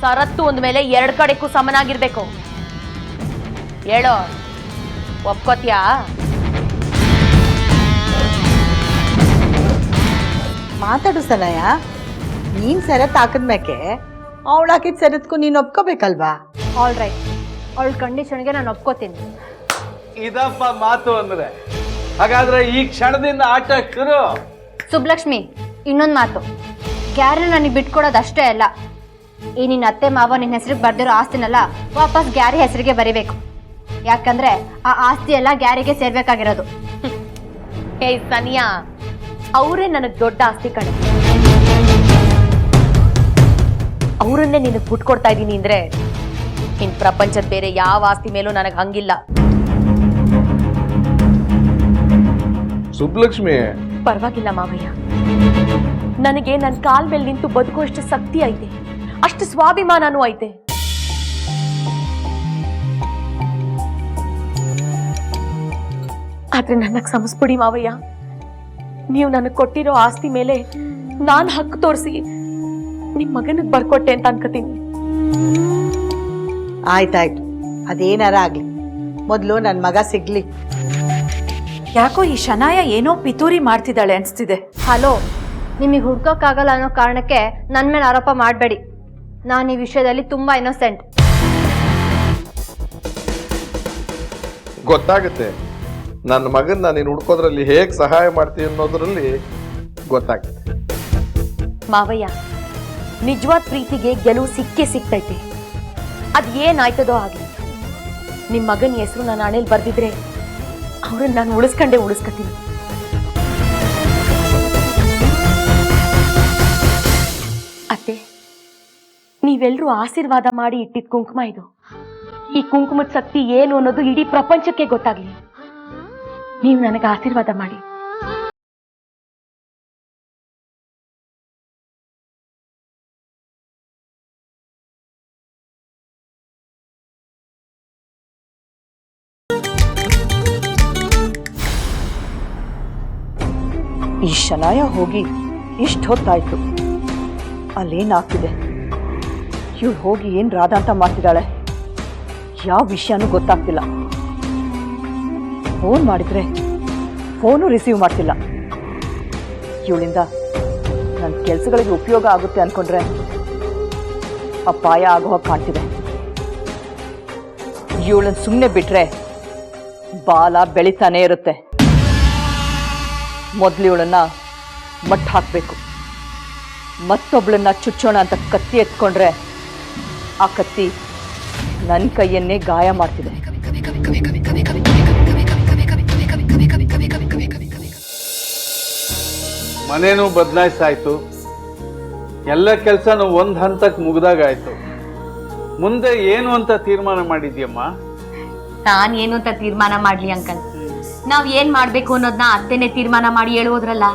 ಸರತ್ತು ಒಂದ್ ಮೇಲೆ 2 ಕಡೆಗೂ ಸಮನಾಗಿರ್ಬೇಕು. ಹೇಳೋ, ಒಪ್ಕೋತ್ಯಾ? ಮಾತಾಡು ಸಲಯ. ನೀನ್ ಸರತ್ ಹಾಕಿದ್ಮೇಕೆ ಅವಳು ಹಾಕಿದ ಸರತ್ಗೂ ನೀನು ಒಪ್ಕೋಬೇಕಲ್ವಾ? ಆಲ್ ರೈಟ್, ಅವಳ ಕಂಡೀಷನ್ಗೆ ನಾನು ಒಪ್ಕೋತೀನಿ. ಇದಪ್ಪ ಮಾತು ಅಂದ್ರೆ. ಹಾಗಾದ್ರೆ ಈ ಕ್ಷಣದಿಂದ ಆಟ ಶುರು. ಸುಬ್ಲಕ್ಷ್ಮಿ, ಇನ್ನೊಂದು ಮಾತು. ಗ್ಯಾರಿ ನನಗೆ ಬಿಟ್ಕೊಡೋದು ಅಷ್ಟೇ ಅಲ್ಲ, ಈ ನಿನ್ನ ಅತ್ತೆ ಮಾವ ನಿನ್ನ ಹೆಸರಿಗೆ ಬರ್ದಿರೋ ಆಸ್ತಿನೆಲ್ಲ ವಾಪಸ್ ಗ್ಯಾರಿ ಹೆಸರಿಗೆ ಬರಿಬೇಕು. ಯಾಕಂದ್ರೆ ಆ ಆಸ್ತಿ ಎಲ್ಲ ಗ್ಯಾರಿಗೆ ಸೇರ್ಬೇಕಾಗಿರೋದು. ಹೇ ಸನಿಯಾ, ಅವರೇ ನನಗ್ ದೊಡ್ಡ ಆಸ್ತಿ ಕಣೆ. ಅವರನ್ನೇ ನಿನಗ್ ಬಿಟ್ಕೊಡ್ತಾ ಇದ್ದೀನಿ ಅಂದ್ರೆ ಇನ್ ಪ್ರಪಂಚದ ಬೇರೆ ಯಾವ ಆಸ್ತಿ ಮೇಲೂ ನನಗ್ ಹಂಗಿಲ್ಲ. ಸುಬ್ಲಕ್ಷ್ಮಿ, ಪರವಾಗಿಲ್ಲ ಮಾವಯ್ಯ, ನನಗೆ ನನ್ನ ಕಾಲ್ ಮೇಲೆ ನಿಂತು ಬದುಕುವಷ್ಟು ಶಕ್ತಿ ಐತೆ, ಅಷ್ಟು ಸ್ವಾಭಿಮಾನನೂ ಐತೆ. ಆದ್ರೆ ನನಗ್ ಸಮಸ್ಬಿಡಿ ಮಾವಯ್ಯ. ನೀವು ನನಗೆ ಕೊಟ್ಟಿರೋ ಆಸ್ತಿ ಮೇಲೆ ನಾನು ಹಕ್ಕು ತೋರಿಸಿ ನಿಮ್ ಮಗನಿಗೆ ಬರ್ಕೊಟ್ಟೆ ಅಂತ ಅನ್ಕೋತೀನಿ. ಆಯ್ತಾಯ್ತು, ಅದೇನಾರ ಆಗ್ಲಿ, ಮೊದಲು ನನ್ನ ಮಗ ಸಿಗ್ಲಿ. ಯಾಕೋ ಈ ಶನಾಯ ಏನೋ ಪಿತೂರಿ ಮಾಡ್ತಿದ್ದಾಳೆ ಅನ್ಸ್ತಿದೆ. ಹಲೋ, ನಿಮಗೆ ಹುಡ್ಕೋಕ್ಕಾಗಲ್ಲ ಅನ್ನೋ ಕಾರಣಕ್ಕೆ ನನ್ನ ಮೇಲೆ ಆರೋಪ ಮಾಡಬೇಡಿ. ನಾನು ಈ ವಿಷಯದಲ್ಲಿ ತುಂಬಾ ಇನ್ನೋಸೆಂಟ್. ಗೊತ್ತಾಗುತ್ತೆ ನನ್ನ ಮಗನ್ನ ನೀನು ಹುಡ್ಕೋದ್ರಲ್ಲಿ ಹೇಗೆ ಸಹಾಯ ಮಾಡ್ತೀವಿ ಅನ್ನೋದ್ರಲ್ಲಿ ಗೊತ್ತಾಗುತ್ತೆ. ಮಾವಯ್ಯ, ನಿಜವಾದ ಪ್ರೀತಿಗೆ ಗೆಲುವು ಸಿಕ್ಕೇ ಸಿಕ್ತೈತೆ. ಅದ್ ಏನಾಯ್ತದೋ ಆಗ್ಲಿ, ನಿಮ್ ಮಗನ ಹೆಸರು ನಾನು ಹಣೆಲ್ ಬರ್ದಿದ್ರೆ ಅವ್ರನ್ನ ನಾನು ಉಳಿಸ್ಕತೀನಿ. ಅತ್ತೆ, ನೀವೆಲ್ಲರೂ ಆಶೀರ್ವಾದ ಮಾಡಿ ಇಟ್ಟಿದ್ ಕುಂಕುಮ ಇದು. ಈ ಕುಂಕುಮದ ಶಕ್ತಿ ಏನು ಅನ್ನೋದು ಇಡೀ ಪ್ರಪಂಚಕ್ಕೆ ಗೊತ್ತಾಗ್ಲಿ. ನೀವು ನನಗೆ ಆಶೀರ್ವಾದ ಮಾಡಿ. ಈ ಶನಾಯ ಹೋಗಿ ಇಷ್ಟು ಹೊತ್ತಾಯ್ತು, ಅಲ್ಲೇನಾಗ್ತಿದೆ? ಇವಳು ಹೋಗಿ ಏನ್ ರಾಧಾಂತ ಮಾಡ್ತಿದ್ದಾಳೆ? ಯಾವ ವಿಷಯನೂ ಗೊತ್ತಾಗ್ತಿಲ್ಲ. ಫೋನ್ ಮಾಡಿದ್ರೆ ಫೋನು ರಿಸೀವ್ ಮಾಡ್ತಿಲ್ಲ. ಇವಳಿಂದ ನನ್ನ ಕೆಲಸಗಳಿಗೆ ಉಪಯೋಗ ಆಗುತ್ತೆ ಅನ್ಕೊಂಡ್ರೆ ಅಪಾಯ ಆಗೋ ಹಾಗೆ ಕಾಣ್ತಿದೆ. ಇವಳನ್ನ ಸುಮ್ಮನೆ ಬಿಟ್ರೆ ಬಾಲ ಬೆಳಿತಾನೆ ಇರುತ್ತೆ. ಮೊದಲು ಇವಳನ್ನ ಮಟ್ಟ ಹಾಕಬೇಕು. ಮತ್ತೊಬ್ಳನ್ನ ಚುಚ್ಚೋಣ ಅಂತ ಕತ್ತಿ ಎತ್ಕೊಂಡ್ರೆ ಆ ಕತ್ತಿ ನನ್ನ ಕೈಯನ್ನೇ ಗಾಯ ಮಾಡ್ತಿದೆ. ಮನೇನೂ ಬದಲಾಯಿಸಾಯ್ತು, ಎಲ್ಲ ಕೆಲಸನೂ ಒಂದು ಹಂತಕ್ಕೆ ಮುಗ್ದಾಗಾಯ್ತು. ಮುಂದೆ ಏನು ಅಂತ ತೀರ್ಮಾನ ಮಾಡಿದ್ಯಮ್ಮ? ನಾನ್ ಏನು ಅಂತ ತೀರ್ಮಾನ ಮಾಡ್ಲಿ ಅಂಕಲ್? ನಾವ್ ಏನ್ ಮಾಡ್ಬೇಕು ಅನ್ನೋದನ್ನ ಅತ್ತೆನೆ ತೀರ್ಮಾನ ಮಾಡಿ ಹೇಳುವುದ್ರಲ್ಲ.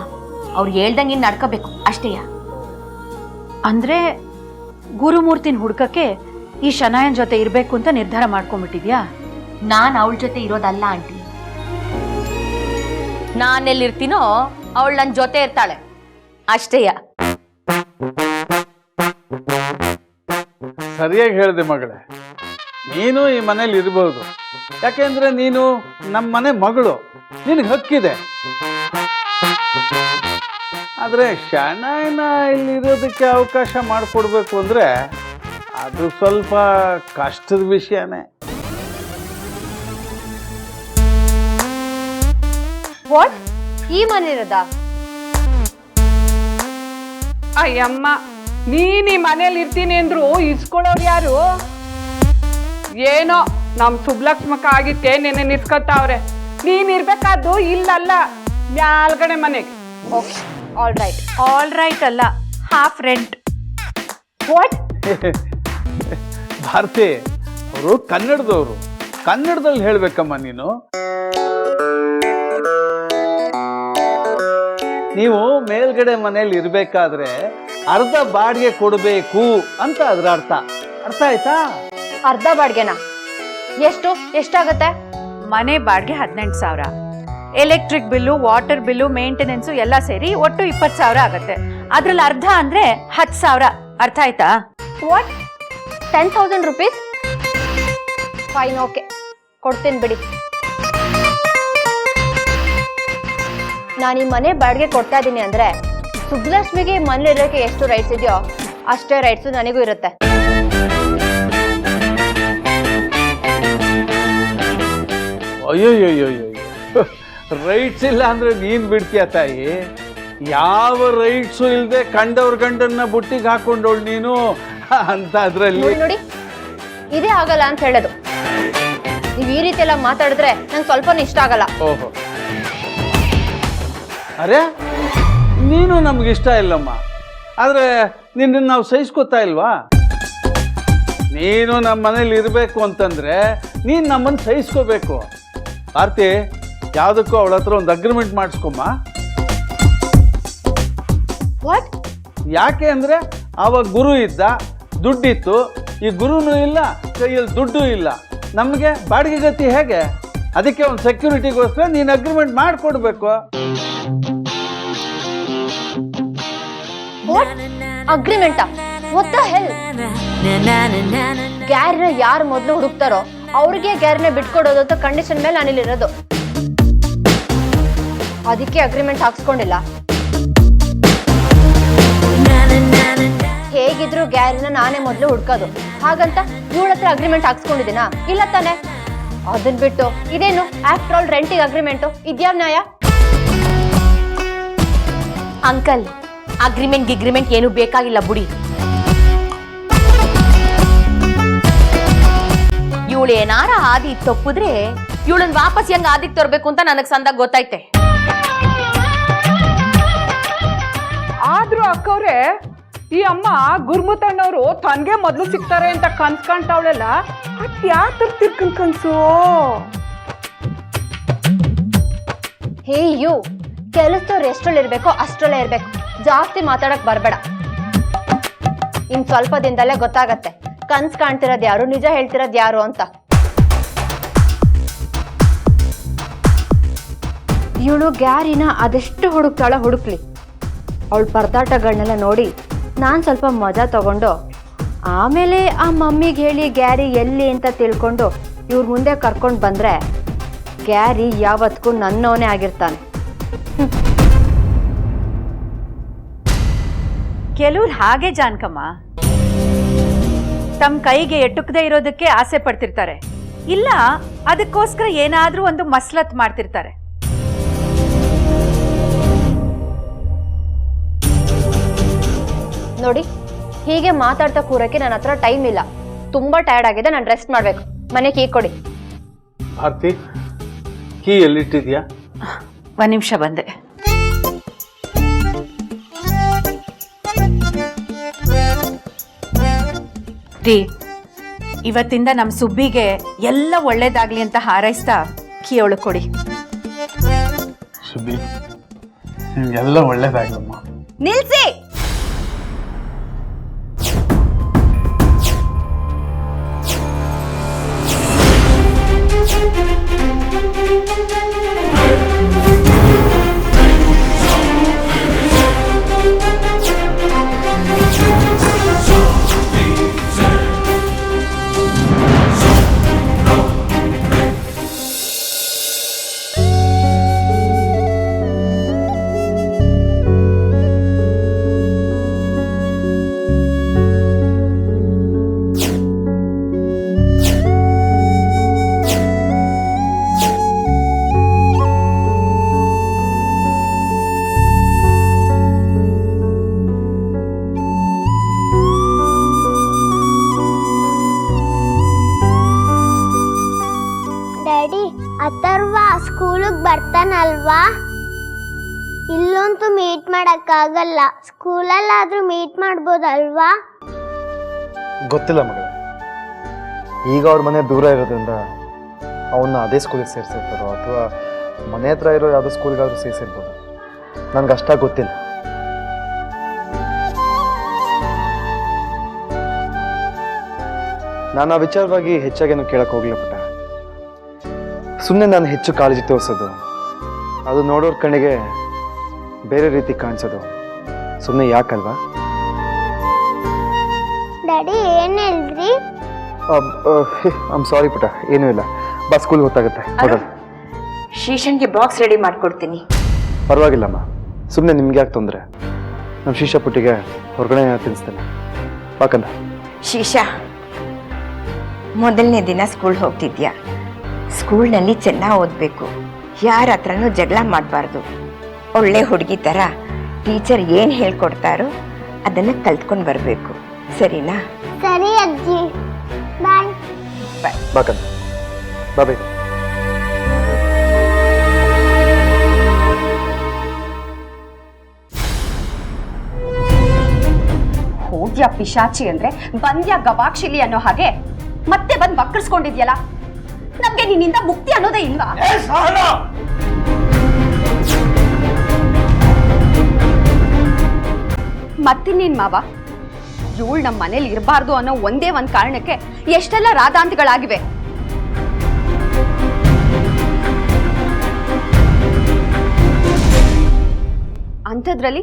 ಅವ್ರು ಹೇಳ್ದಂಗೆ ನಡ್ಕೋಬೇಕು ಅಷ್ಟೇಯ. ಅಂದ್ರೆ ಗುರುಮೂರ್ತಿನ ಹುಡ್ಕಕ್ಕೆ ಈ ಶನಾಯನ್ ಜೊತೆ ಇರ್ಬೇಕು ಅಂತ ನಿರ್ಧಾರ ಮಾಡ್ಕೊಂಡ್ಬಿಟ್ಟಿದ್ಯಾ? ನಾನ್ ಅವಳ ಜೊತೆ ಇರೋದಲ್ಲ ಆಂಟಿ. ನಾನೆಲ್ಲಿರ್ತೀನೋ ಅವಳು ನನ್ನ ಜೊತೆ ಇರ್ತಾಳೆ ಅಷ್ಟೇಯ. ಸರಿಯಾಗಿ ಹೇಳಿದೆ ಮಗಳೇ. ನೀನು ಈ ಮನೇಲಿ ಇರಬಹುದು, ಯಾಕೆಂದ್ರೆ ನೀನು ನಮ್ಮ ಮನೆ ಮಗಳು, ನಿನಗೆ ಹಕ್ಕಿದೆ. ಆದ್ರೆ ಶನಾಯನ ಇಲ್ಲಿರೋದಕ್ಕೆ ಅವಕಾಶ ಮಾಡಿಕೊಡ್ಬೇಕು ಅಂದ್ರೆ ಅದು ಸ್ವಲ್ಪ ಕಷ್ಟದ ವಿಷಯನೇ. ವಾಟ್? ಈ ಮನೆ ಇರೋದಾ? ಅಯ್ಯಮ್ಮ, ನೀನ್ ಈ ಮನೇಲಿ ಇರ್ತೀನಿ ಅಂದ್ರು ಇಸ್ಕೊಳ್ಳೋರು ಯಾರು? ಏನೋ ನಮ್ ಸುಬ್ಲಕ್ಷ್ಮಕ್ಕ ಆಗಿತ್ತೆ ನೆನೆ ನಿಸ್ಕೊತಾವ್ರೆ. ನೀನ್ ಇರ್ಬೇಕಾದ್ದು ಇಲ್ಲಲ್ಲ, ಮ್ಯಾಲ್ಗಡೆ ಮನೆಗೆ. Okay, all right. All right ಅಲ್ಲ, ಹಾಫ್ ರೆಂಟ್. ವಾಟ್? ಭಾರತಿ, ಅವರು ಕನ್ನಡದವರು. ಕನ್ನಡದಲ್ಲಿ ಹೇಳ್ಬೇಕಮ್ಮ ನೀನು. ನೀವು ಮೇಲ್ಗಡೆ ಮನೇಲಿ ಇರ್ಬೇಕಾದ್ರೆ ಅರ್ಧ ಬಾಡಿಗೆ ಕೊಡಬೇಕು ಅಂತ ಅದ್ರ ಅರ್ಥ. ಅರ್ಥ ಆಯ್ತಾ? ಅರ್ಧ ಬಾಡ್ಗೆನಾ? ಎಷ್ಟಾಗತ್ತೆ? ಮನೆ ಬಾಡಿಗೆ 18,000, electric bill, water bill, maintenance ಎಲ್ಲ ಸೇರಿ ಒಟ್ಟು 20,000 ಆಗತ್ತೆ. ಅದ್ರಲ್ಲಿ ಅರ್ಧ ಅಂದ್ರೆ 10,000. ಅರ್ಥ ಆಯ್ತಾ? ವಾಟ್? 10,000 rupees? ಫೈನ್, ಓಕೆ, ಕೊಡ್ತೀನಿ ಬಿಡಿ. ನಾನು ಈ ಮನೆ ಬಾಡಿಗೆ ಕೊಡ್ತಾ ಇದ್ದೀನಿ ಅಂದರೆ ಸುಬ್ಬಲಕ್ಷ್ಮಿಗೆ ಮನೇಲಿರೋಕ್ಕೆ ಎಷ್ಟು ರೈಟ್ಸ್ ಇದೆಯೋ ಅಷ್ಟೇ ರೈಟ್ಸು ನನಗೂ ಇರುತ್ತೆ. ಅಯ್ಯೋಯ್ಯೋಯ್ಯೋ, ರೈಟ್ಸ್ ಇಲ್ಲ ಅಂದ್ರೆ ನೀನ್ ಬಿಡ್ತೀಯ ತಾಯಿ? ಯಾವ ರೈಟ್ಸು ಇಲ್ಲದೆ ಕಂಡವ್ರ ಗಂಡನ್ನ ಬುಟ್ಟಿಗೆ ಹಾಕೊಂಡವಳು ನೀನು ಅಂತ ಅದ್ರಲ್ಲಿ. ನೋಡಿ ನೋಡಿ, ಇದೇ ಆಗಲ್ಲ ಅಂತ ಹೇಳೋದು. ನೀವು ಈ ರೀತಿ ಎಲ್ಲ ಮಾತಾಡಿದ್ರೆ ನಂಗೆ ಸ್ವಲ್ಪನೂ ಇಷ್ಟ ಆಗಲ್ಲ. ಓಹೋ, ಅರೆ ನೀನು ನಮ್ಗೆ ಇಷ್ಟ ಇಲ್ಲಮ್ಮ, ಆದ್ರೆ ನಿನ್ನನ್ನು ನಾವು ಸಹಿಸ್ಕೊತಾ ಇಲ್ವಾ? ನೀನು ನಮ್ಮ ಮನೇಲಿ ಇರಬೇಕು ಅಂತಂದ್ರೆ ನೀನು ನಮ್ಮನ್ನು ಸಹಿಸ್ಕೋಬೇಕು. ಆರ್ತಿ, ಯಾವುದಕ್ಕೂ ಅವಳ ಹತ್ರ ಒಂದು ಅಗ್ರಿಮೆಂಟ್ ಮಾಡಿಸ್ಕೊಮ್ಮ. ವಾಟ್? ಯಾಕೆ ಅಂದರೆ ಆವಾಗ ಗುರು ಇದ್ದ, ದುಡ್ಡಿತ್ತು. ಈ ಗುರುನೂ ಇಲ್ಲ, ಕೈಯಲ್ಲಿ ದುಡ್ಡು ಇಲ್ಲ, ನಮಗೆ ಬಾಡಿಗೆ ಗತಿ ಹೇಗೆ? ಅದಕ್ಕೆ ಒಂದು ಸೆಕ್ಯೂರಿಟಿಗೋಸ್ಕರ ನೀನು ಅಗ್ರಿಮೆಂಟ್ ಮಾಡಿಕೊಡ್ಬೇಕು. ಅಗ್ರಿಮೆಂಟಾ? What the hell? ಗ್ಯಾರಿನ ಯಾರು ಮೊದಲು ಹುಡುಕ್ತಾರೋ ಅವ್ರಿಗೆ ಗ್ಯಾರಿನ ಬಿಟ್ಕೊಡೋದು ಅಂತ ಕಂಡೀಷನ್ ಮೇಲೆ ನಾನಿಲ್ಲಿರೋದು. ಅದಕ್ಕೆ ಅಗ್ರಿಮೆಂಟ್ ಹಾಕ್ಸ್ಕೊಂಡಿಲ್ಲ. ಹೇಗಿದ್ರು ಗ್ಯಾರಿನ ನಾನೇ ಮೊದಲು ಹುಡ್ಕೋದು, ಹಾಗಂತ ಇವಳ ಹತ್ರ ಅಗ್ರಿಮೆಂಟ್ ಹಾಕ್ಸ್ಕೊಂಡಿದ್ದೀನಾ? ಇಲ್ಲ ತಾನೆ. ಅದನ್ ಬಿಟ್ಟು ಇದೇನು ಆಫ್ಟರ್ ಆಲ್ ರೆಂಟಿಗೆ ಅಗ್ರಿಮೆಂಟು? ಇದ್ಯಾವ ನ್ಯಾಯ? ಅಂಕಲ್, ಅಗ್ರಿಮೆಂಟ್ ಏನು ಬೇಕಾಗಿಲ್ಲ ಬುಡಿ. ಇವಳು ಏನಾರ ಆದಿ ತಪ್ಪಿದ್ರೆ ಇವಳನ್ನ ವಾಪಸ್ ಹೆಂಗ್ ಆದಿಗೆ ತರಬೇಕು ಅಂತ ನನಗ್ ಸಂದಾಗ ಗೊತ್ತೈತೆ. ಆದ್ರೂ ಅಕ್ಕವ್ರೆ, ಈ ಅಮ್ಮ ಗುರ್ಮುತಣ್ಣವ್ರು ತನ್ಗೆ ಮೊದ್ಲು ಸಿಗ್ತಾರೆ ಅಂತ ಕನ್ಸ್ಕೊಂಡವಳೆಲ್ಲ ಅದ್ ಯಾತರ ತಿರ್ಕನ್ ಕನ್ಸು? ಹೇ ಯು, ಕೆಲಸದವ್ರು ಎಷ್ಟ್ರಲ್ಲಿ ಇರ್ಬೇಕೋ ಅಷ್ಟ್ರಲ್ಲೇ ಇರ್ಬೇಕು. ಜಾಸ್ತಿ ಮಾತಾಡಕ್ ಬರ್ಬೇಡ. ಇನ್ ಸ್ವಲ್ಪ ದಿನದಲ್ಲೇ ಗೊತ್ತಾಗತ್ತೆ ಕನ್ಸ್ ಕಾಣ್ತಿರೋದ್ ಯಾರು, ನಿಜ ಹೇಳ್ತಿರೋದ್ ಯಾರು ಅಂತ. ಇವಳು ಗ್ಯಾರಿನ ಅದೆಷ್ಟು ಹುಡುಕ್ಲಿ. ಅವಳ ಪರದಾಟಗಳನ್ನೆಲ್ಲ ನೋಡಿ ನಾನು ಸ್ವಲ್ಪ ಮಜಾ ತಗೊಂಡು ಆಮೇಲೆ ಆ ಮಮ್ಮಿಗೆ ಹೇಳಿ ಗ್ಯಾರಿ ಎಲ್ಲಿ ಅಂತ ತಿಳ್ಕೊಂಡು ಇವ್ರ ಮುಂದೆ ಕರ್ಕೊಂಡು ಬಂದ್ರೆ ಗ್ಯಾರಿ ಯಾವತ್ತಿಗೂ ನನ್ನವನೇ ಆಗಿರ್ತಾನೆ. ಕೆಲವ್ರು ಹಾಗೆ ಜಾನ್ಕಮ್ಮ, ತಮ್ಮ ಕೈಗೆ ಎಟುಕದೇ ಇರೋದಕ್ಕೆ ಆಸೆ ಪಡ್ತಿರ್ತಾರೆ, ಇಲ್ಲ ಅದಕ್ಕೋಸ್ಕರ ಏನಾದ್ರೂ ಒಂದು ಮಸ್ಲತ್ ಮಾಡ್ತಿರ್ತಾರೆ. ನೋಡಿ, ಹೀಗೆ ಮಾತಾಡ್ತಾ ಕೂರಕ್ಕೆ ನನ್ನ ಹತ್ರ ಟೈಮ್ ಇಲ್ಲ. ತುಂಬಾ ಟಯರ್ಡ್ ಆಗಿದೆ, ನಾನು ರೆಸ್ಟ್ ಮಾಡ್ಬೇಕು. ಮನೆ ಕೀ ಕೊಡಿ. ಆರ್ತಿ, ಕೀ ಎಲ್ಲಿಟ್ಟಿದ್ಯಾ? ಒಂದ್ ನಿಮಿಷ ಬಂದೆ. ರೀ, ಇವತ್ತಿಂದ ನಮ್ಮ ಸುಬ್ಬಿಗೆ ಎಲ್ಲ ಒಳ್ಳೇದಾಗ್ಲಿ ಅಂತ ಹಾರೈಸ್ತಾ ಕೀ ಅವಳು ಕೊಡಿ. ಸುಬ್ಬಿ, ನಿಮ್ಗೆಲ್ಲ ಒಳ್ಳೇದಾಗ್ಲಮ್ಮ. ನಿಲ್ಸಿ. ಅಥರ್ವ ಸ್ಕೂಲಿಗೆ ಬರ್ತಾನಲ್ವಾ? ಇಲ್ಲಂತೂ ಮೀಟ್ ಮಾಡೋಕ್ಕಾಗಲ್ಲ, ಸ್ಕೂಲಲ್ಲಾದರೂ ಮೀಟ್ ಮಾಡ್ಬೋದಲ್ವಾ? ಗೊತ್ತಿಲ್ಲ ಮಗಳೇ, ಈಗ ಅವ್ರ ಮನೆ ದೂರ ಇರೋದ್ರಿಂದ ಅವನ್ನ ಅದೇ ಸ್ಕೂಲಿಗೆ ಸೇರಿಸಿರ್ತಾರೋ ಅಥವಾ ಮನೆ ಹತ್ರ ಇರೋ ಯಾವುದೋ ಸ್ಕೂಲ್ಗಾದ್ರೂ ಸೇರಿಸಿರ್ಬೋದು. ನನಗೆ ಅಷ್ಟಾಗಿ ಗೊತ್ತಿಲ್ಲ. ನಾನು ಆ ವಿಚಾರವಾಗಿ ಹೆಚ್ಚಾಗೇನು ಕೇಳಕ್ಕೆ ಹೋಗ್ಲಿಲ್ಲ ಪುಟ್ಟ. ಸುಮ್ಮನೆ ನಾನು ಹೆಚ್ಚು ಕಾಳಜಿ ತೋರಿಸೋದು, ಅದು ನೋಡೋರ್ ಕಣ್ಣಿಗೆ ಬೇರೆ ರೀತಿ ಕಾಣಿಸೋದು ಸುಮ್ಮನೆ ಯಾಕಲ್ವಾ? ಡ್ಯಾಡಿ, ಡ್ಯಾಡಿ ಏನು ಹೇಳಿದ್ರಿ? ಐಮ್ ಸಾರಿ ಪುಟ, ಏನೂ ಇಲ್ಲ. ಬಸ್ ಸ್ಕೂಲ್ಗೆ ಗೊತ್ತಾಗುತ್ತೆ. ಶೀಶನ್ಗೆ ಬಾಕ್ಸ್ ರೆಡಿ ಮಾಡ್ಕೊಡ್ತೀನಿ. ಪರವಾಗಿಲ್ಲಮ್ಮ, ಸುಮ್ಮನೆ ನಿಮ್ಗೆ ಯಾಕೆ ತೊಂದರೆ? ನಮ್ಮ ಶೀಶಾ ಪುಟ್ಟಿಗೆ ಹೊರಗಡೆ ತಿನ್ನಿಸ್ತೇನೆ. ಬಾಕಂದ ಶೀಶಾ, ಮೊದಲನೇ ದಿನ ಸ್ಕೂಲ್ ಹೋಗ್ತಿದ್ಯಾ. ಸ್ಕೂಲ್ನಲ್ಲಿ ಚೆನ್ನಾಗಿ ಓದಬೇಕು, ಯಾರ ಹತ್ರನೂ ಜಗಳ ಮಾಡಬಾರ್ದು. ಒಳ್ಳೆ ಹುಡುಗಿ ಥರ ಟೀಚರ್ ಏನು ಹೇಳ್ಕೊಡ್ತಾರೋ ಅದನ್ನು ಕಲ್ತ್ಕೊಂಡು ಬರಬೇಕು, ಸರಿನಾ? ಸರಿ ಅಜ್ಜಿ, ಬಾಯ್. ಬಾಕಂದ ಬಾಬೇ. ಹೋಗ್ಯಾ ಪಿಶಾಚಿ ಅಂದ್ರೆ ಬಂದ್ಯಾ ಗವಾಕ್ಷಿಲಿ ಅನ್ನೋ ಹಾಗೆ ಮತ್ತೆ ಬಂದ್ ಬಕ್ಕರ್ಸ್ಕೊಂಡಿದ್ಯಲ್ಲ. ನಮ್ಗೆ ನಿನ್ನಿಂದ ಮುಕ್ತಿ ಅನ್ನೋದೇ ಇಲ್ವಾ? ಮತ್ತಿನ್ನೇನ್ ಮಾವ, ಇವಳು ನಮ್ಮ ಮನೇಲಿ ಇರಬಾರ್ದು ಅನ್ನೋ ಒಂದೇ ಒಂದ್ ಕಾರಣಕ್ಕೆ ಎಷ್ಟೆಲ್ಲ ರಾಧಾಂತಗಳಾಗಿವೆ. ಅಂಥದ್ರಲ್ಲಿ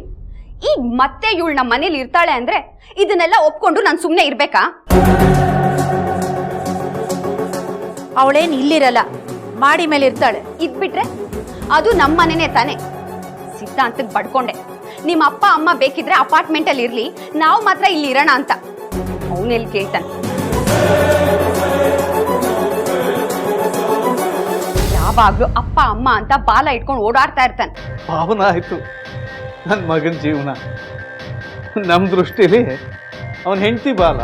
ಈಗ ಮತ್ತೆ ಇವಳು ನಮ್ಮ ಮನೇಲಿ ಇರ್ತಾಳೆ ಅಂದ್ರೆ ಇದನ್ನೆಲ್ಲ ಒಪ್ಕೊಂಡು ನಾನು ಸುಮ್ಮನೆ ಇರ್ಬೇಕಾ? ಅವಳೇನು ಇಲ್ಲಿರಲ್ಲ, ಮಾಡಿ ಮೇಲೆ ಇರ್ತಾಳೆ. ಇದ್ಬಿಟ್ರೆ ಅದು ನಮ್ಮ ಮನೆನೇ ತಾನೆ. ಸಿದ್ಧಾಂತಕ್ಕೆ ಬಡ್ಕೊಂಡೆ. ನಿಮ್ಮ ಅಪ್ಪ ಅಮ್ಮ ಬೇಕಿದ್ರೆ ಅಪಾರ್ಟ್ಮೆಂಟ್ ಅಲ್ಲಿ ಇರ್ಲಿ, ನಾವು ಮಾತ್ರ ಇಲ್ಲಿ ಇರೋಣ ಅಂತ. ಅವನೆಲ್ಲಿ ಕೇಳ್ತಾನೆ? ಯಾವಾಗ್ಲೂ ಅಪ್ಪ ಅಮ್ಮ ಅಂತ ಬಾಲ ಇಟ್ಕೊಂಡು ಓಡಾಡ್ತಾ ಇರ್ತಾನೆ. ಪಾವನ ಆಯ್ತು ನನ್ನ ಮಗನ ಜೀವನ. ನಮ್ಮ ದೃಷ್ಟಿಲಿ ಅವನ ಹೆಂಡತಿ ಬಾಲ,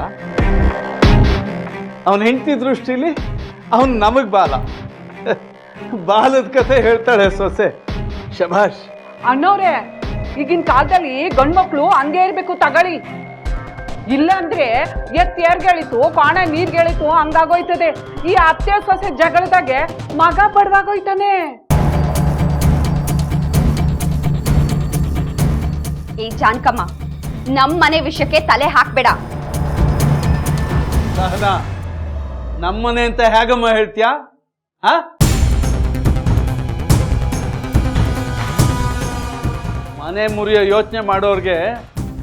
ಅವನ ಹೆಂಡತಿ ದೃಷ್ಟಿಲಿ ಅವನ್ ನಮಗ್ ಬಾಲ. ಬಾಲದ ಕತೆ ಹೇಳ್ತಾಳೆ ಸೊಸೆ. ಶಭಾಷ್. ಅನ್ನೋರೆ, ಈಗಿನ ಕಾಲದಲ್ಲಿ ಗಂಡ್ಮಕ್ಳು ಹಂಗೆ ಇರ್ಬೇಕು ತಗೊಳ್ಳಿ. ಇಲ್ಲ ಅಂದ್ರೆ ಏರ್ಗೆಳಿತು, ಕಾಣ ನೀರ್ಗೆಳಿತು, ಹಂಗಾಗೋಯ್ತದೆ. ಈ ಅತ್ತೆ ಸೊಸೆ ಜಗಳದಾಗೆ ಮಗ ಬಡವಾಗೋಯ್ತಾನೆ. ಈ ಜಾನ್ಕಮ್ಮ, ನಮ್ ಮನೆ ವಿಷಯಕ್ಕೆ ತಲೆ ಹಾಕ್ಬೇಡ. ನಮ್ಮನೆ ಅಂತ ಹೇಗಮ್ಮ ಹೇಳ್ತೀಯಾ? ಮನೆ ಮುರಿಯೋ ಯೋಚನೆ ಮಾಡೋರ್ಗೆ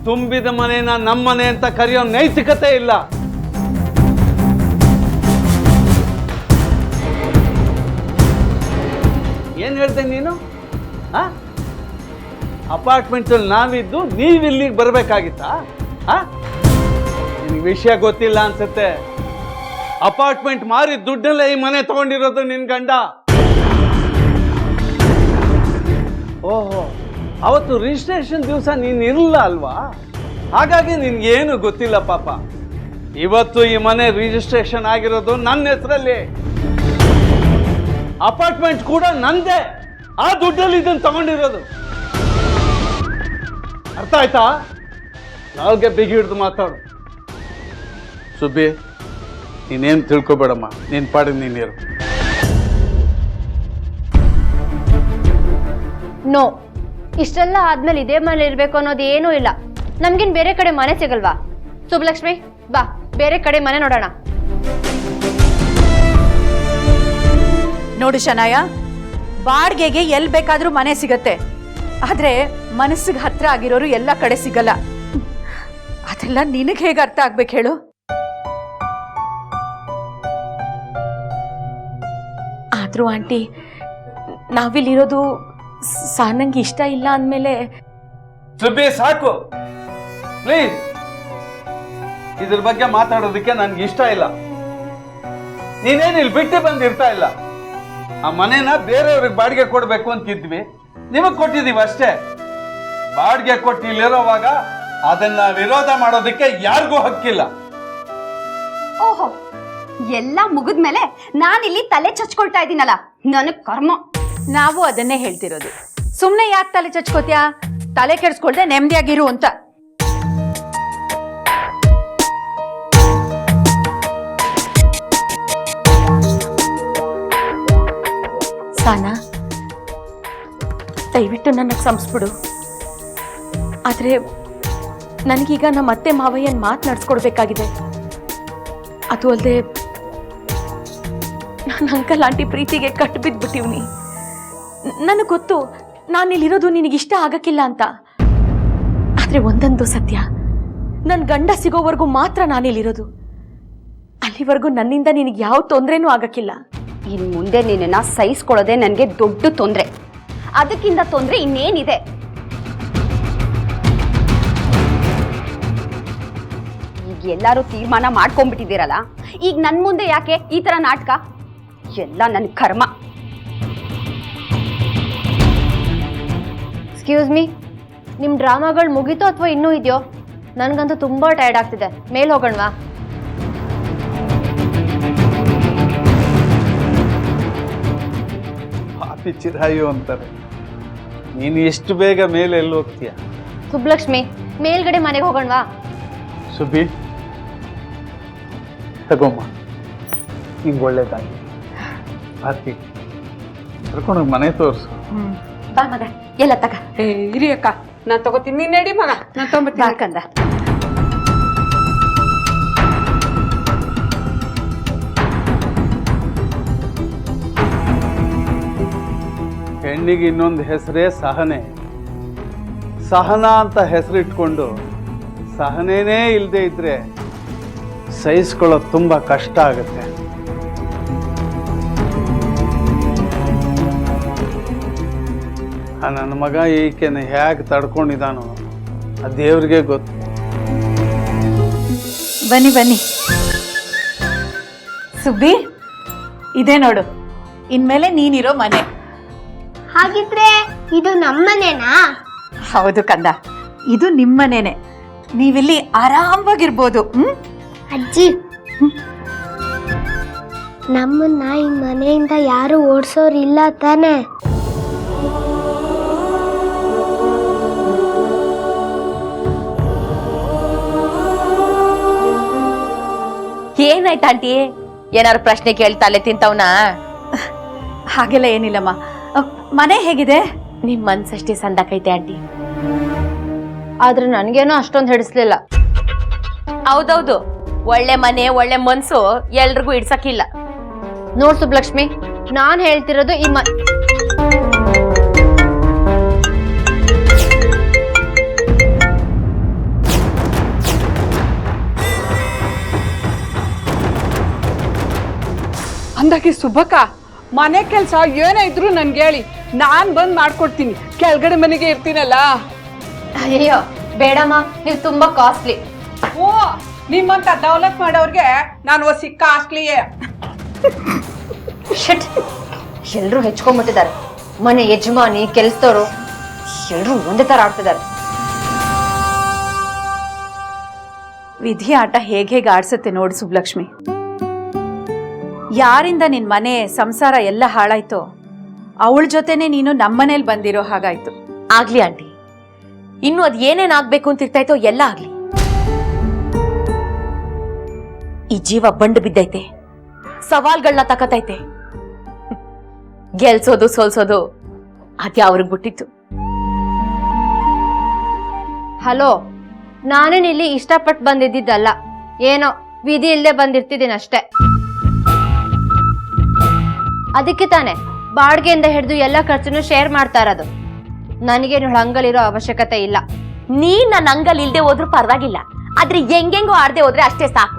ತುಂಬಿದ ಮನೆನ ನಮ್ಮನೆ ಅಂತ ಕರೆಯೋ ನೈತಿಕತೆ ಇಲ್ಲ. ಏನ್ ಹೇಳ್ದೆ ನೀನು? ಅಪಾರ್ಟ್ಮೆಂಟ್ ಅಲ್ಲಿ ನಾವಿದ್ದು ನೀವಿಲ್ಲಿಗೆ ಬರ್ಬೇಕಾಗಿತ್ತಾ? ನಿನಗೆ ವಿಷಯ ಗೊತ್ತಿಲ್ಲ ಅನ್ಸುತ್ತೆ. ಅಪಾರ್ಟ್ಮೆಂಟ್ ಮಾರಿ ದುಡ್ಡಲ್ಲೇ ಈ ಮನೆ ತಗೊಂಡಿರೋದು ನಿನ್ ಗಂಡ. ಓಹೋ, ಅವತ್ತು ರಿಜಿಸ್ಟ್ರೇಷನ್ ದಿವಸ ನೀನ್ ಇರಲಿಲ್ಲ ಅಲ್ವಾ? ಹಾಗಾಗಿ ನಿನ್ಗೇನು ಗೊತ್ತಿಲ್ಲ ಪಾಪ. ಇವತ್ತು ಈ ಮನೆ ರಿಜಿಸ್ಟ್ರೇಷನ್ ಆಗಿರೋದು ನನ್ನ ಹೆಸರಲ್ಲಿ. ಅಪಾರ್ಟ್ಮೆಂಟ್ ಕೂಡ ನಂದೇ. ಆ ದುಡ್ಡಲ್ಲಿ ಇದನ್ನು ತಗೊಂಡಿರೋದು. ಅರ್ಥ ಆಯ್ತಾ? ನಾಲ್ಗೆ ಬಿಗಿ ಹಿಡಿದು ಮಾತಾಡು. ಸುಬ್ಬಿ, ನೀನೇನು ತಿಳ್ಕೊಬೇಡಮ್ಮ, ನಿನ್ ಪಾಡಿಗೆ ನೀನಿರು. ನೋ, ಇಷ್ಟೆಲ್ಲ ಆದ್ಮೇಲೆ ಇದೇ ಮನೆ ಇರ್ಬೇಕು ಅನ್ನೋದು ಏನೂ ಇಲ್ಲ. ನಮ್ಗೇನ್ ಬೇರೆ ಕಡೆ ಮನೆ ಸಿಗಲ್ವಾ? ಸುಬ್ಬಲಕ್ಷ್ಮಿ, ಬಾ ಬೇರೆ ಕಡೆ ಮನೆ ನೋಡೋಣ. ನೋಡು ಶನಾಯ, ಬಾಡ್ಗೆಗೆ ಎಲ್ಲಿ ಬೇಕಾದ್ರೂ ಮನೆ ಸಿಗತ್ತೆ. ಆದ್ರೆ ಮನಸ್ಸಿಗೆ ಹತ್ರ ಆಗಿರೋರು ಎಲ್ಲ ಕಡೆ ಸಿಗಲ್ಲ. ಅದೆಲ್ಲ ನಿನಗೆ ಹೇಗೆ ಅರ್ಥ ಆಗ್ಬೇಕು ಹೇಳು? ಆದ್ರೂ ಆಂಟಿ, ನಾವಿಲ್ಲಿರೋದು ಸಾನಂಗೆ ಇಷ್ಟ ಇಲ್ಲ ಅಂದಮೇಲೆ. ಸುಬ್ಬಿ, ಸಾಕು ಪ್ಲೀಸ್. ಇದ್ರ ಬಗ್ಗೆ ಮಾತಾಡೋದಕ್ಕೆ ನನ್ಗೆ ಇಷ್ಟ ಇಲ್ಲ. ನೀನೇನು ಇಲ್ಲಿ ಬಿಟ್ಟು ಬಂದಿರ್ತಾ ಇಲ್ಲ. ಆ ಮನೇನ ಬೇರೆಯವ್ರಿಗೆ ಬಾಡಿಗೆ ಕೊಡ್ಬೇಕು ಅಂತಿದ್ವಿ, ನಿಮಗ್ ಕೊಟ್ಟಿದೀವಿ ಅಷ್ಟೇ. ಬಾಡಿಗೆ ಕೊಟ್ಟು ಇಲ್ಲಿರೋವಾಗ ಅದನ್ನ ವಿರೋಧ ಮಾಡೋದಕ್ಕೆ ಯಾರಿಗೂ ಹಕ್ಕಿಲ್ಲ. ಓಹೋ, ಎಲ್ಲ ಮುಗಿದ್ಮೇಲೆ ನಾನಿಲ್ಲಿ ತಲೆ ಚಚ್ಕೊಳ್ತಾ ಇದ್ದೀನಲ್ಲ, ನನಗ್ ಕರ್ಮ. ನಾವು ಅದನ್ನೇ ಹೇಳ್ತಿರೋದು. ಸುಮ್ಮನೆ ಯಾಕೆ ತಲೆ ಚಚ್ಕೋತ್ಯಾ? ತಲೆ ಕೆಡಿಸ್ಕೊಳ್ದೆ ನೆಮ್ಮದಿಯಾಗಿರು ಅಂತ. ಸಾನಾ, ದಯವಿಟ್ಟು ನನಗೆ ಸಂಸ್ಬಿಡು. ಆದರೆ ನನಗೀಗ ನಮ್ಮ ಅತ್ತೆ ಮಾವಯ್ಯನ ಮಾತು ನಡೆಸ್ಕೊಡ್ಬೇಕಾಗಿದೆ. ಅದು ಅಲ್ಲದೆ ನನ್ನ ಅಂಕಲ್ ಆಂಟಿ ಪ್ರೀತಿಗೆ ಕಟ್ಟು ಬಿದ್ದುಬಿಟ್ಟಿವ್ನಿ. ನನಗೆ ಗೊತ್ತು ನಾನಿಲ್ಲಿರೋದು ನಿನಗಿಷ್ಟ ಆಗಕ್ಕಿಲ್ಲ ಅಂತ. ಆದರೆ ಒಂದಂತೂ ಸತ್ಯ, ನನ್ನ ಗಂಡ ಸಿಗೋವರೆಗೂ ಮಾತ್ರ ನಾನಿಲ್ಲಿರೋದು. ಅಲ್ಲಿವರೆಗೂ ನನ್ನಿಂದ ನಿನಗೆ ಯಾವ ತೊಂದರೆನೂ ಆಗಕ್ಕಿಲ್ಲ. ಇನ್ನು ಮುಂದೆ ನಿನ್ನನ್ನು ಸಹಿಸ್ಕೊಳ್ಳೋದೇ ನನಗೆ ದೊಡ್ಡ ತೊಂದರೆ. ಅದಕ್ಕಿಂತ ತೊಂದರೆ ಇನ್ನೇನಿದೆ? ಈಗ ಎಲ್ಲರೂ ತೀರ್ಮಾನ ಮಾಡ್ಕೊಂಡ್ಬಿಟ್ಟಿದ್ದೀರಲ್ಲ, ಈಗ ನನ್ನ ಮುಂದೆ ಯಾಕೆ ಈ ಥರ ನಾಟಕ? ಎಲ್ಲ ನನ್ನ ಕರ್ಮ. ಎಕ್ಸ್ಕ್ಯೂಸ್ ಮೀ, ನಿಮ್ಮ ಡ್ರಾಮಾಗಳು ಮುಗೀತೋ ಅಥವಾ ಇನ್ನೂ ಇದೆಯೋ? ನನಗಂತೂ ತುಂಬ ಟಯರ್ಡ್ ಆಗ್ತಿದೆ. ಮೇಲೆ ಹೋಗೋಣವಾ? ಪಾಪಿ ಚಿರಾಯು ಅಂತಾರೆ. ನೀನು ಎಷ್ಟು ಬೇಗ ಮೇಲೆ ಎಲ್ಲಿ ಹೋಗ್ತೀಯ? ಸುಬ್ಲಕ್ಷ್ಮಿ, ಮೇಲ್ಗಡೆ ಮನೆಗೆ ಹೋಗೋಣವಾ? ಸುಬ್ಬಿ, ತಗೊಮ್ಮ, ನಿಂಗೆ ಒಳ್ಳೇದಾಗಿ. ಭಾರತಿ, ಕರ್ಕೊಂಡೋಗಿ ಮನೆ ತೋರಿಸು. ಬಾ ಮಗ, ಎಲ್ಲ ತಗ. ಇರಿ ಅಕ್ಕ, ನಾನು ತಗೋತೀನಿ. ನೀನ್ ನಡಿ ಮಗ, ನಾನು ತಗೊಂಬರ್ತೀನಿ. ಬಾಕಂದ. ಹೆಣ್ಣಿಗೆ ಇನ್ನೊಂದು ಹೆಸರೇ ಸಹನೆ. ಸಹನ ಅಂತ ಹೆಸರಿಟ್ಕೊಂಡು ಸಹನೇನೇ ಇಲ್ಲದೆ ಇದ್ರೆ ಸಹಿಸ್ಕೊಳ್ಳೋದು ತುಂಬ ಕಷ್ಟ ಆಗುತ್ತೆ. ನನ್ನ ಮಗ ಈಕೆನ ಹೇಗೆ ತಡ್ಕೊಂಡಿದ್ದಾನೋ ಆ ದೇವ್ರಿಗೆ ಗೊತ್ತು. ಬನ್ನಿ ಬನ್ನಿ. ಸುಬ್ಬಿ, ಇದೇ ನೋಡು ಇನ್ಮೇಲೆ ನೀನಿರೋ ಮನೆ. ಹಾಗಿದ್ರೆ ಇದು ನಮ್ಮನೇನಾ? ಹೌದು ಕಂದ, ಇದು ನಿಮ್ಮನೇನೆ. ನೀವಿಲ್ಲಿ ಆರಾಮವಾಗಿರ್ಬೋದು. ಅಜ್ಜಿ, ನಮ್ಮನ್ನ ಈ ಮನೆಯಿಂದ ಯಾರು ಓಡಿಸೋರಿಲ್ಲ ತಾನೆ? ಏನಾಯ್ತು ಆಂಟಿ? ಏನಾದ್ರು ಪ್ರಶ್ನೆ ಕೇಳ್ತಾಲೆ ತಿಂತವ್ನ? ಹಾಗೆಲ್ಲ ಏನಿಲ್ಲಮ್ಮ. ಮನೆ ಹೇಗಿದೆ? ನಿಮ್ ಮನ್ಸಷ್ಟೇ ಸಂದಾಕೈತೆ ಆಂಟಿ. ಆದ್ರೆ ನನಗೇನೋ ಅಷ್ಟೊಂದು ಹಿಡಿಸ್ಲಿಲ್ಲ. ಹೌದೌದು, ಒಳ್ಳೆ ಮನೆ ಒಳ್ಳೆ ಮನ್ಸು ಎಲ್ರಿಗೂ ಇಡ್ಸಕ್ಕಿಲ್ಲ. ನೋಡ್ ಸುಬ್ಲಕ್ಷ್ಮಿ, ನಾನ್ ಹೇಳ್ತಿರೋದು ಈ ಅಂದಾಗೆ ಸುಬ್ಬಕ್ಕ, ಮನೆ ಕೆಲಸ ಏನೇ ಇದ್ರು ನನ್ಗೆ ಹೇಳಿ, ನಾನ್ ಬಂದ್ ಮಾಡ್ಕೊಡ್ತೀನಿ. ಕೆಳಗಡೆ ಮನೆಗೆ ಇರ್ತೀನಲ್ಲ. ಅಯ್ಯೋ ಬೇಡಮ್ಮ, ನೀವು ತುಂಬಾ ಕಾಸ್ಟ್ಲಿ. ಓ, ನಿಮ್ಮಂತ ಡೆವಲಪ್ ಮಾಡೋರ್ಗೆ ನಾನು ಒಸಿ ಕಾಸ್ಟ್ಲಿಯೇ. ಶಿಟ್, ಎಲ್ರು ಹೆಚ್ಕೊಂಡ್ಬಿಟ್ಟಿದ್ದಾರೆ. ಮನೆ ಯಜಮಾನಿ, ಕೆಲ್ಸದವರು ಎಲ್ರು ಒಂದೇ ತರ ಆಡ್ತಿದ್ದಾರೆ. ವಿಧಿ ಆಟ ಹೇಗೆ ಆಡ್ಸತ್ತೆ ನೋಡು ಸುಬ್ಲಕ್ಷ್ಮಿ. ಯಾರಿಂದ ನಿನ್ ಮನೆ ಸಂಸಾರ ಎಲ್ಲ ಹಾಳಾಯ್ತೋ ಅವಳ ಜೊತೆನೆ ನೀನು ನಮ್ಮನೇಲಿ ಬಂದಿರೋ ಹಾಗಾಯ್ತು. ಆಗ್ಲಿ ಆಂಟಿ, ಇನ್ನು ಅದ್ ಏನೇನ್ ಆಗ್ಬೇಕು ಅಂತ ಇರ್ತಾಯ್ತೋ ಎಲ್ಲ ಆಗ್ಲಿ. ಈ ಜೀವ ಬಂಡು ಬಿದ್ದೈತೆ, ಸವಾಲ್ಗಳನ್ನ ತಕತೈತೆ. ಗೆಲ್ಸೋದು ಸೋಲ್ಸೋದು ಅದ್ಯಾವ್ರಿಗೆ ಬಿಟ್ಟಿತ್ತು. ಹಲೋ, ನಾನೇನಿಲ್ಲಿ ಇಷ್ಟಪಟ್ಟು ಬಂದಿದ್ದಲ್ಲ, ಏನೋ ವಿಧಿ ಇಲ್ಲದೆ ಬಂದಿರ್ತಿದ್ದೀನಿ ಅಷ್ಟೇ. ಅದಕ್ಕೆ ತಾನೆ ಬಾಡಿಗೆಯಿಂದ ಹಿಡಿದು ಎಲ್ಲ ಖರ್ಚನ್ನು ಶೇರ್ ಮಾಡ್ತಾ ಇರೋದು. ನನಗೇನು ಹಂಗಲಿರೋ ಅವಶ್ಯಕತೆ ಇಲ್ಲ. ನೀ ನನ್ನ ಅಂಗಲ್ ಇಲ್ದೆ ಹೋದ್ರೂ ಪರವಾಗಿಲ್ಲ, ಆದ್ರೆ ಹೆಂಗೆಂಗೋ ಆಡದೆ ಹೋದ್ರೆ ಅಷ್ಟೇ ಸಾಕು.